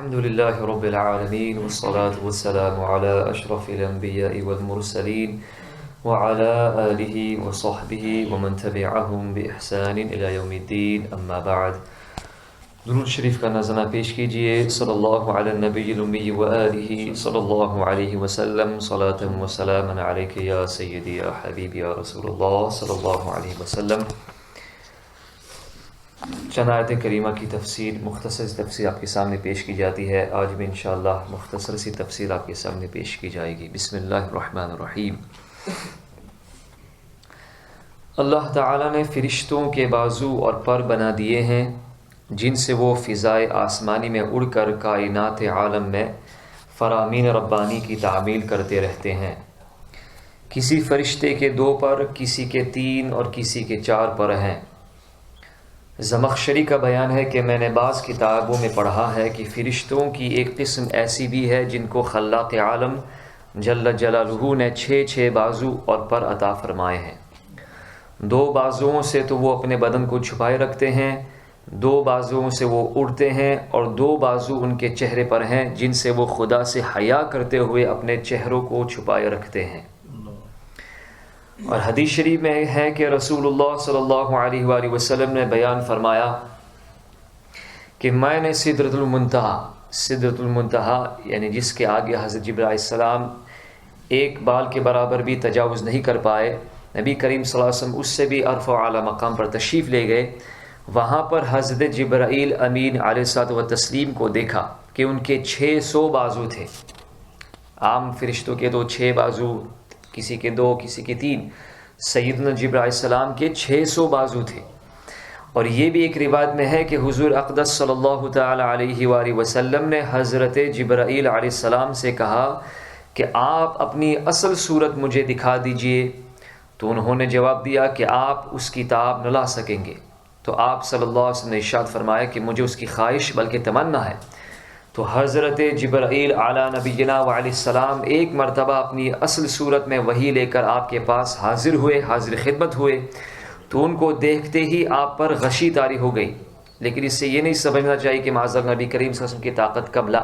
الحمد لله رب العالمين والصلاة والسلام على أشرف الأنبياء والمرسلين وعلى آله وصحبه ومن تبعهم بإحسان إلى يوم الدين أما بعد. درود شریف کا نظرانہ پیش کیجئے. صلی اللہ علی النبی الامی وآلہ صلی اللہ علیہ وسلم. صلاة و سلام علیک یا سیدی یا حبیبی یا رسول اللہ صلی اللہ علیہ وسلم. چند آیت کریمہ کی تفسیر، مختصر تفسیر آپ کے سامنے پیش کی جاتی ہے. آج بھی انشاءاللہ مختصر سی تفسیر آپ کے سامنے پیش کی جائے گی. بسم اللہ الرحمن الرحیم. اللہ تعالیٰ نے فرشتوں کے بازو اور پر بنا دیے ہیں جن سے وہ فضائے آسمانی میں اڑ کر کائنات عالم میں فرامین ربانی کی تعمیل کرتے رہتے ہیں. کسی فرشتے کے 2 پر، کسی کے 3 اور کسی کے 4 پر ہیں. زمخشری کا بیان ہے کہ میں نے بعض کتابوں میں پڑھا ہے کہ فرشتوں کی ایک قسم ایسی بھی ہے جن کو خلاق عالم جل جلالہ نے 6 بازو اور پر عطا فرمائے ہیں. 2 بازوؤں سے تو وہ اپنے بدن کو چھپائے رکھتے ہیں، 2 بازوؤں سے وہ اڑتے ہیں، اور 2 بازو ان کے چہرے پر ہیں جن سے وہ خدا سے حیا کرتے ہوئے اپنے چہروں کو چھپائے رکھتے ہیں. اور حدیث شریف میں ہے کہ رسول اللہ صلی اللہ علیہ وآلہ وسلم نے بیان فرمایا کہ میں نے سدرۃ المنتہا یعنی جس کے آگے حضرت جبرائیل علیہ السلام ایک بال کے برابر بھی تجاوز نہیں کر پائے، نبی کریم صلی اللہ علیہ وسلم اس سے بھی ارفع و اعلیٰ مقام پر تشریف لے گئے. وہاں پر حضرت جبرائیل امین علیہ الصلوۃ والتسلیم کو دیکھا کہ ان کے 600 بازو تھے. عام فرشتوں کے تو 6 بازو، کسی کے 2، کسی کے 3. سیدنا جبرائیل علیہ السلام کے 600 بازو تھے. اور یہ بھی ایک روایت میں ہے کہ حضور اقدس صلی اللہ تعالی علیہ وآلہ وسلم نے حضرت جبرائیل علیہ السلام سے کہا کہ آپ اپنی اصل صورت مجھے دکھا دیجئے. تو انہوں نے جواب دیا کہ آپ اس کی تاب نہ لا سکیں گے. تو آپ صلی اللہ علیہ وسلم نے ارشاد فرمایا کہ مجھے اس کی خواہش بلکہ تمنا ہے. تو حضرت جبرائیل علی نبینا وعلیہ السلام ایک مرتبہ اپنی اصل صورت میں وحی لے کر آپ کے پاس حاضر ہوئے، حاضر خدمت ہوئے. تو ان کو دیکھتے ہی آپ پر غشی طاری ہو گئی. لیکن اس سے یہ نہیں سمجھنا چاہیے کہ معاذ نبی کریم صلی اللہ علیہ وسلم کی طاقت کب لا.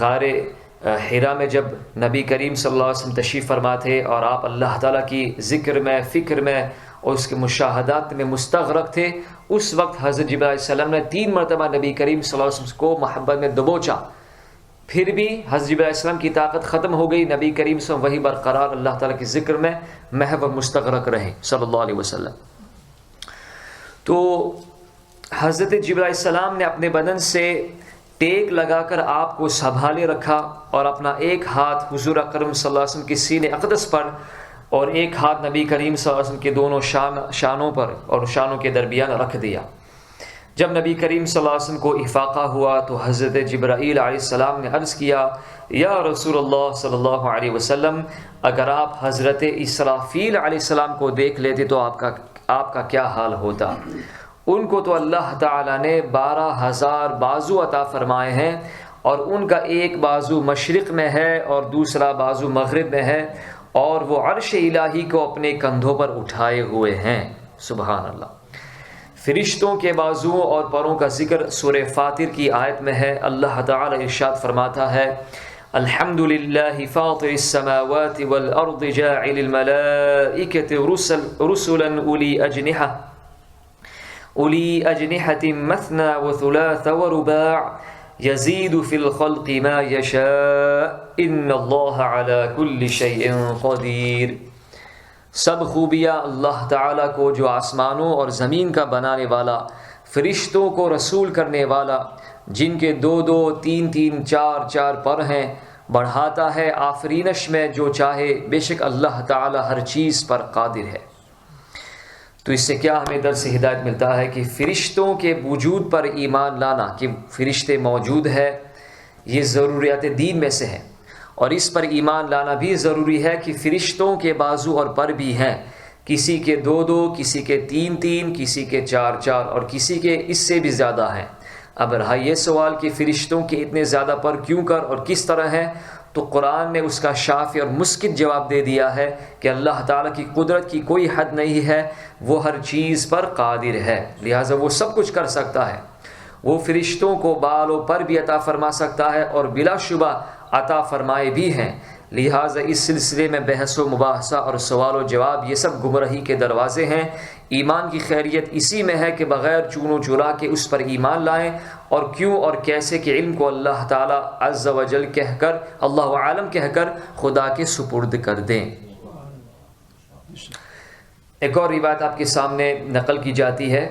غار حرا میں جب نبی کریم صلی اللہ علیہ وسلم تشریف فرما تھے اور آپ اللہ تعالیٰ کی ذکر میں، فکر میں اور اس کے مشاہدات میں مستغرق تھے، اس وقت حضرت جبرائیل علیہ السلام نے 3 مرتبہ نبی کریم صلی اللہ علیہ وسلم کو محبت میں دبوچا. پھر بھی حضرت جبرائیل علیہ السلام کی طاقت ختم ہو گئی. نبی کریم صلی اللہ علیہ وسلم وہی برقرار اللہ تعالیٰ کے ذکر میں محو مستغرق رہے صلی اللہ علیہ وسلم. تو حضرت جبرائیل علیہ السلام نے اپنے بدن سے ٹیک لگا کر آپ کو سنبھالے رکھا، اور اپنا ایک ہاتھ حضور اکرم صلی اللہ علیہ وسلم کے سینے اقدس پر اور ایک ہاتھ نبی کریم صلی اللہ علیہ وسلم کے دونوں شانوں پر اور شانوں کے درمیان رکھ دیا. جب نبی کریم صلی اللہ علیہ وسلم کو افاقہ ہوا تو حضرت جبرائیل علیہ السلام نے عرض کیا، یا رسول اللہ صلی اللہ علیہ وسلم، اگر آپ حضرت اسرافیل علیہ السلام کو دیکھ لیتے تو آپ کا کیا حال ہوتا. ان کو تو اللہ تعالیٰ نے 12,000 بازو عطا فرمائے ہیں، اور ان کا ایک بازو مشرق میں ہے اور دوسرا بازو مغرب میں ہے، اور وہ عرش الہی کو اپنے کندھوں پر اٹھائے ہوئے ہیں. سبحان اللہ. فرشتوں کے بازوؤں اور پروں کا ذکر سورہ فاطر کی آیت میں ہے. اللہ تعالی ارشاد فرماتا ہے، الحمد للہ فاطر السماوات والارض جاعل الملائکۃ رسلا اولی اجنحۃ مثنى وثلاث ورباع یزید فی الخلق ما یشاء ان اللہ علی کل شیء قدیر. سب خوبیاں اللہ تعالیٰ کو جو آسمانوں اور زمین کا بنانے والا، فرشتوں کو رسول کرنے والا، جن کے 2 3 4 پر ہیں، بڑھاتا ہے آفرینش میں جو چاہے. بے شک اللہ تعالیٰ ہر چیز پر قادر ہے. تو اس سے کیا ہمیں درس ہدایت ملتا ہے کہ فرشتوں کے وجود پر ایمان لانا، کہ فرشتے موجود ہے، یہ ضروریات دین میں سے ہے. اور اس پر ایمان لانا بھی ضروری ہے کہ فرشتوں کے بازو اور پر بھی ہیں. کسی کے 2 کسی کے 3 کسی کے 4 اور کسی کے اس سے بھی زیادہ ہیں. اب رہا یہ سوال کہ فرشتوں کے اتنے زیادہ پر کیوں کر اور کس طرح ہیں، تو قرآن نے اس کا شافی اور مسکت جواب دے دیا ہے کہ اللہ تعالیٰ کی قدرت کی کوئی حد نہیں ہے، وہ ہر چیز پر قادر ہے، لہٰذا وہ سب کچھ کر سکتا ہے. وہ فرشتوں کو بالوں پر بھی عطا فرما سکتا ہے اور بلا شبہ عطا فرمائے بھی ہیں۔ لہٰذا اس سلسلے میں بحث و مباحثہ اور سوال و جواب یہ سب گمراہی کے دروازے ہیں۔ ایمان کی خیریت اسی میں ہے کہ بغیر چون و چرا کے اس پر ایمان لائیں اور کیوں اور کیسے کے علم کو اللہ تعالیٰ عز و جل کہہ کر، اللہ عالم کہہ کر خدا کے سپرد کر دیں۔ ایک اور روایت آپ کے سامنے نقل کی جاتی ہے،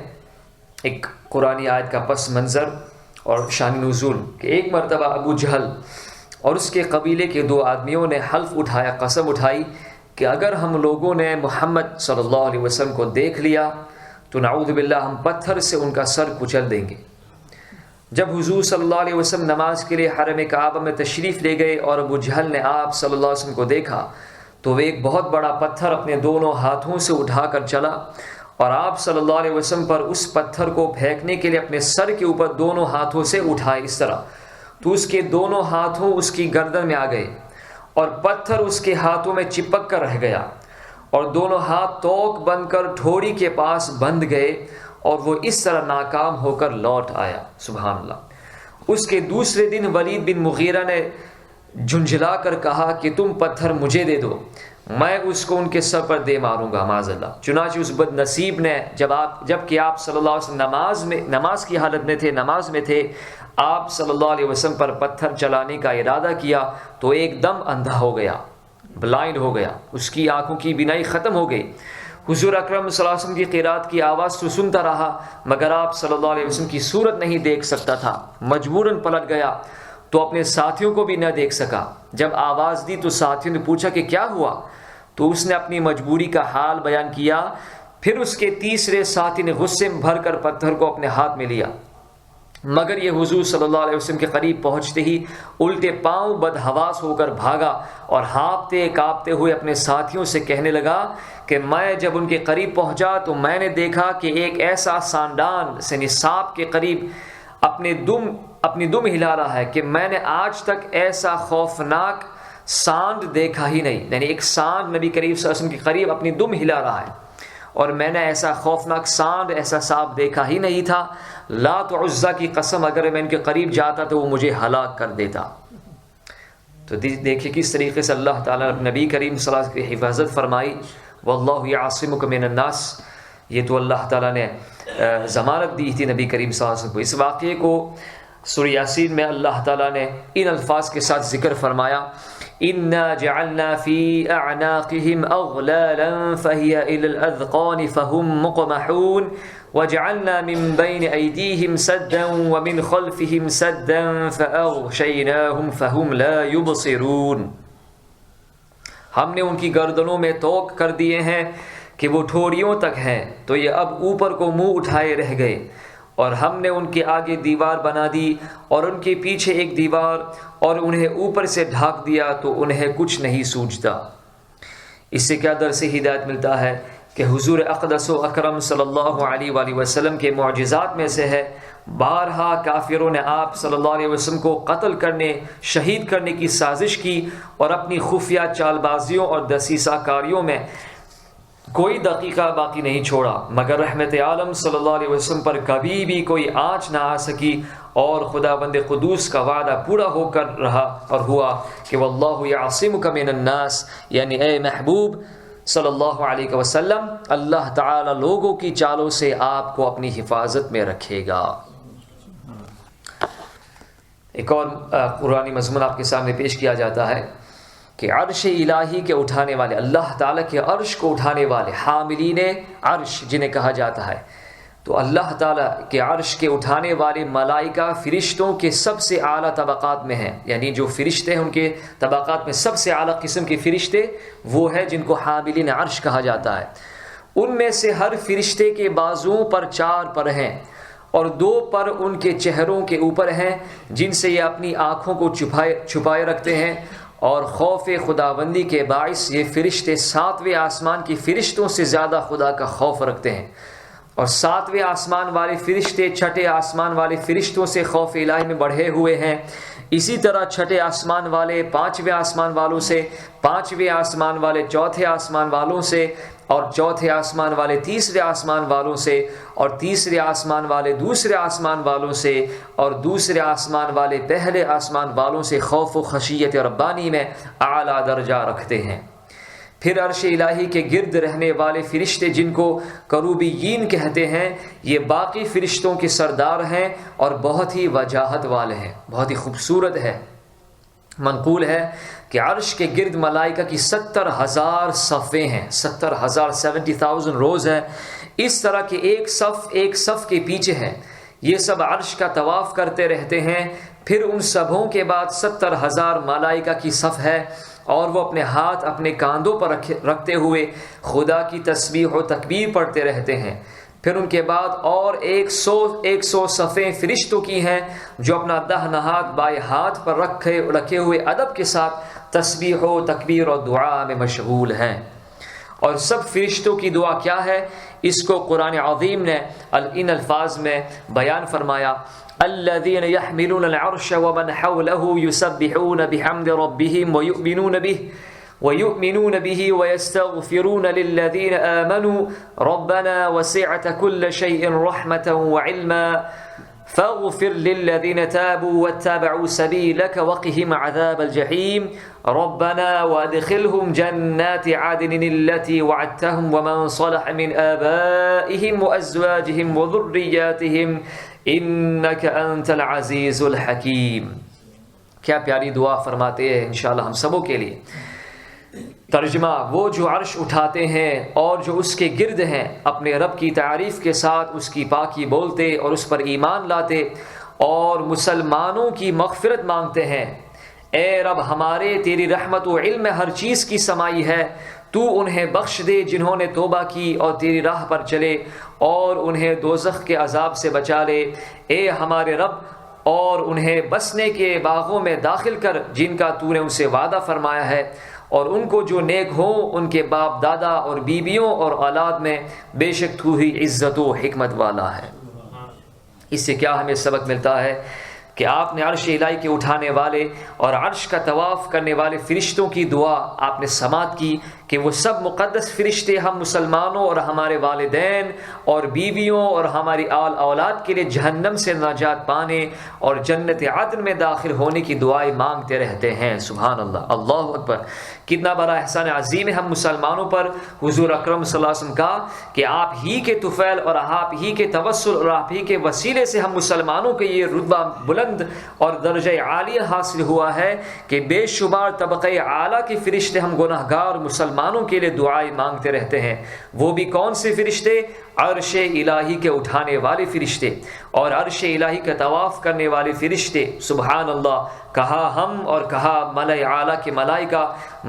ایک قرآنی آیت کا پس منظر اور شان نزول، کہ ایک مرتبہ ابو جہل اور اس کے قبیلے کے 2 آدمیوں نے حلف اٹھایا، قسم اٹھائی کہ اگر ہم لوگوں نے محمد صلی اللہ علیہ وسلم کو دیکھ لیا تو نعوذ باللہ ہم پتھر سے ان کا سر کچل دیں گے۔ جب حضور صلی اللہ علیہ وسلم نماز کے لیے حرم کعبہ میں تشریف لے گئے اور ابو جہل نے آپ صلی اللہ علیہ وسلم کو دیکھا تو وہ ایک بہت بڑا پتھر اپنے دونوں ہاتھوں سے اٹھا کر چلا اور آپ صلی اللہ علیہ وسلم پر اس پتھر کو پھینکنے کے لیے اپنے سر کے اوپر دونوں ہاتھوں سے اٹھائے اس طرح، تو اس کے دونوں ہاتھوں اس کی گردن میں آ گئے اور پتھر اس کے ہاتھوں میں چپک کر رہ گیا اور دونوں ہاتھ توک بن کر ٹھوڑی کے پاس بندھ گئے اور وہ اس طرح ناکام ہو کر لوٹ آیا۔ سبحان اللہ۔ اس کے دوسرے دن ولید بن مغیرہ نے جھنجھلا کر کہا کہ تم پتھر مجھے دے دو، میں اس کو ان کے سر پر دے ماروں گا معاذ اللہ۔ چنانچہ اس بد نصیب نے جبکہ آپ صلی اللہ علیہ وسلم نماز کی حالت میں تھے، نماز میں تھے، آپ صلی اللہ علیہ وسلم پر پتھر چلانے کا ارادہ کیا تو ایک دم اندھا ہو گیا، بلائنڈ ہو گیا، اس کی آنکھوں کی بینائی ختم ہو گئی۔ حضور اکرم صلی اللہ علیہ وسلم کی قرات کی آواز تو سنتا رہا مگر آپ صلی اللہ علیہ وسلم کی صورت نہیں دیکھ سکتا تھا، مجبوراً پلٹ گیا تو اپنے ساتھیوں کو بھی نہ دیکھ سکا۔ جب آواز دی تو ساتھیوں نے پوچھا کہ کیا ہوا، تو اس نے اپنی مجبوری کا حال بیان کیا۔ پھر اس کے تیسرے ساتھی نے غصے میں بھر کر پتھر کو اپنے ہاتھ میں لیا، مگر یہ حضور صلی اللہ علیہ وسلم کے قریب پہنچتے ہی الٹے پاؤں بدحواس ہو کر بھاگا اور ہانپتے کانپتے ہوئے اپنے ساتھیوں سے کہنے لگا کہ میں جب ان کے قریب پہنچا تو میں نے دیکھا کہ ایک ایسا سانڈان سے نصاب کے قریب اپنی دم ہلا رہا ہے کہ میں نے آج تک ایسا خوفناک سانڈ دیکھا ہی نہیں۔ یعنی ایک سانڈ نبی کریم صلی اللہ علیہ وسلم کے قریب اپنی دم ہلا رہا ہے اور میں نے ایسا خوفناک سانڈ، ایسا سانپ دیکھا ہی نہیں تھا۔ لات و عزا کی قسم اگر میں ان کے قریب جاتا تو وہ مجھے ہلاک کر دیتا۔ تو دیکھیے کس طریقے سے اللہ تعالیٰ نبی کریم صلی اللہ علیہ وسلم کی حفاظت فرمائی، واللہ یعصمک من الناس۔ یہ تو اللہ تعالیٰ نے ضمانت دی تھی نبی کریم صلی اللہ علیہ وسلم کو۔ اس واقعے کو سورہ یاسین میں اللہ تعالیٰ نے ان الفاظ کے ساتھ ذکر فرمایا، اِنَّا جَعَلْنَا فِي أَعْنَاقِهِمْ أَغْلَالًا فَهِيَ إِلَى الْأَذْقَانِ فَهُمْ مُقْمَحُونَ وَجَعَلْنَا مِن بَيْنِ أَيْدِيهِمْ سَدًّا وَمِنْ خَلْفِهِمْ سَدًّا فَأَغْشَيْنَاهُمْ فَهُمْ لَا يُبْصِرُونَ۔ ہم نے ان کی گردنوں میں توق کر دیے ہیں کہ وہ ٹھوڑیوں تک ہیں، تو یہ اب اوپر کو منہ اٹھائے رہ گئے، اور ہم نے ان کے آگے دیوار بنا دی اور ان کے پیچھے ایک دیوار اور انہیں اوپر سے ڈھانک دیا تو انہیں کچھ نہیں سوجتا۔ اس سے کیا درس ہدایت ملتا ہے کہ حضور اقدس و اکرم صلی اللہ علیہ وآلہ وسلم کے معجزات میں سے ہے بارہا کافروں نے آپ صلی اللہ علیہ وسلم کو قتل کرنے، شہید کرنے کی سازش کی اور اپنی خفیہ چال بازیوں اور دسیسہ کاریوں میں کوئی دقیقہ باقی نہیں چھوڑا، مگر رحمت عالم صلی اللہ علیہ وسلم پر کبھی بھی کوئی آنچ نہ آ سکی، اور خداوند قدوس کا وعدہ پورا ہو کر رہا اور ہوا کہ واللہ یعصمک من الناس، یعنی اے محبوب صلی اللہ علیہ وسلم، اللہ تعالی لوگوں کی چالوں سے آپ کو اپنی حفاظت میں رکھے گا۔ ایک اور قرآنی مضمون آپ کے سامنے پیش کیا جاتا ہے کہ عرش الہی کے اٹھانے والے، اللہ تعالیٰ کے عرش کو اٹھانے والے، حاملین عرش جنہیں کہا جاتا ہے، تو اللہ تعالیٰ کے عرش کے اٹھانے والے ملائکہ فرشتوں کے سب سے اعلیٰ طبقات میں ہیں، یعنی جو فرشتے ہیں ان کے طبقات میں سب سے اعلیٰ قسم کے فرشتے وہ ہیں جن کو حاملین عرش کہا جاتا ہے۔ ان میں سے ہر فرشتے کے بازوؤں پر 4 پر ہیں اور 2 پر ان کے چہروں کے اوپر ہیں، جن سے یہ اپنی آنکھوں کو چھپائے رکھتے ہیں، اور خوف خداوندی کے باعث یہ فرشتے 7ویں آسمان کی فرشتوں سے زیادہ خدا کا خوف رکھتے ہیں، اور 7ویں آسمان والے فرشتے 6ٹھے آسمان والے فرشتوں سے خوف الہی میں بڑھے ہوئے ہیں۔ اسی طرح 6ٹھے آسمان والے 5ویں آسمان والوں سے، 5ویں آسمان والے 4تھے آسمان والوں سے، اور چوتھے آسمان والے تیسرے آسمان والوں سے، اور تیسرے آسمان والے دوسرے آسمان والوں سے، اور دوسرے آسمان والے پہلے آسمان والوں سے خوف و خشیت ربانی میں اعلیٰ درجہ رکھتے ہیں۔ پھر عرش الہی کے گرد رہنے والے فرشتے جن کو کروبیین کہتے ہیں، یہ باقی فرشتوں کے سردار ہیں اور بہت ہی وجاہت والے ہیں، بہت ہی خوبصورت ہے۔ منقول ہے کہ عرش کے گرد ملائکہ کی 70,000 صفیں ہیں، 70,000 روز ہیں، اس طرح کہ ایک صف کے پیچھے ہے۔ یہ سب عرش کا طواف کرتے رہتے ہیں۔ پھر ان سبوں کے بعد 70,000 ملائکہ کی صف ہے، اور وہ اپنے ہاتھ اپنے کاندھوں پر رکھتے ہوئے خدا کی تسبیح و تکبیر پڑھتے رہتے ہیں۔ پھر ان کے بعد اور 100 صفیں فرشتوں کی ہیں جو اپنا داہنا ہاتھ بائیں ہاتھ پر رکھے ہوئے ادب کے ساتھ تسبیح و تکبیر اور دعا میں مشغول ہیں۔ اور سب فرشتوں کی دعا کیا ہے، اس کو قرآن عظیم نے ان الفاظ میں بیان فرمایا: الذين يحملون العرش ومن حوله يسبحون بحمد ربهم ويؤمنون به ويستغفرون للذين آمنوا ربنا وسعت كل شيء رحمة وعلما فاغفر للذين تابوا واتبعوا سبيلك وقهم عذاب الجحيم ربنا وادخلهم جنات عدن التي وعدتهم ومن صلح من آبائهم وأزواجهم وذرياتهم إنك أنت العزيز الحكيم۔ کیا پیاری دعا فرماتے ہیں انشاءاللہ ہم سبوں کے لیے۔ ترجمہ: وہ جو عرش اٹھاتے ہیں اور جو اس کے گرد ہیں، اپنے رب کی تعریف کے ساتھ اس کی پاکی بولتے اور اس پر ایمان لاتے اور مسلمانوں کی مغفرت مانگتے ہیں۔ اے رب ہمارے، تیری رحمت و علم میں ہر چیز کی سمائی ہے، تو انہیں بخش دے جنہوں نے توبہ کی اور تیری راہ پر چلے، اور انہیں دوزخ کے عذاب سے بچا لے۔ اے ہمارے رب، اور انہیں بسنے کے باغوں میں داخل کر جن کا تو نے ان سے وعدہ فرمایا ہے، اور ان کو جو نیک ہوں ان کے باپ دادا اور بیویوں اور اولاد میں، بے شک تو ہی عزت و حکمت والا ہے۔ اس سے کیا ہمیں سبق ملتا ہے کہ آپ نے عرش الہی کے اٹھانے والے اور عرش کا طواف کرنے والے فرشتوں کی دعا آپ نے سماعت کی کہ وہ سب مقدس فرشتے ہم مسلمانوں اور ہمارے والدین اور بیویوں اور ہماری اولاد کے لیے جہنم سے نجات پانے اور جنت عدن میں داخل ہونے کی دعائیں مانگتے رہتے ہیں۔ سبحان اللہ، اللہ اکبر۔ کتنا بڑا احسان عظیم ہے ہم مسلمانوں پر۔ حضور اکرم صلی اللہ علیہ وسلم کا کہ آپ ہی کے طفیل اور آپ ہی کے توسل اور آپ ہی کے وسیلے سے ہم مسلمانوں کے یہ رتبہ بلند اور درجہ عالیہ حاصل ہوا ہے کہ بے شمار طبقہ اعلیٰ کے فرشتے ہم گناہگار مسلمانوں کے لیے دعائیں مانگتے رہتے ہیں۔ وہ بھی کون سے فرشتے؟ عرش الہی کے اٹھانے والے فرشتے اور عرش الہی کا طواف کرنے والے فرشتے۔ سبحان اللہ۔ کہا ہم اور کہا ملائے اعلیٰ کے ملائکہ،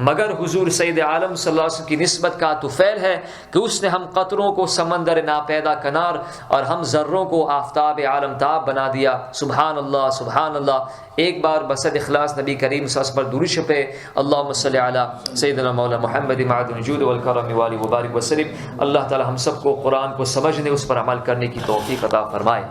مگر حضور سید عالم صلی اللہ علیہ وسلم کی نسبت کا طفیل ہے کہ اس نے ہم قطروں کو سمندر ناپیدا کنار اور ہم ذروں کو آفتاب عالم تاب بنا دیا۔ سبحان اللہ، سبحان اللہ۔ ایک بار بصد اخلاص نبی کریم صلی اللہ علیہ وسلم پر درود چھپے۔ اللہم صلی علی سیدنا مولا محمد معدن الجود والکرم والی مبارک وسلم۔ اللہ تعالی ہم سب کو قرآن کو سمجھنے، اس پر عمل کرنے کی توفیق عطا فرمائے۔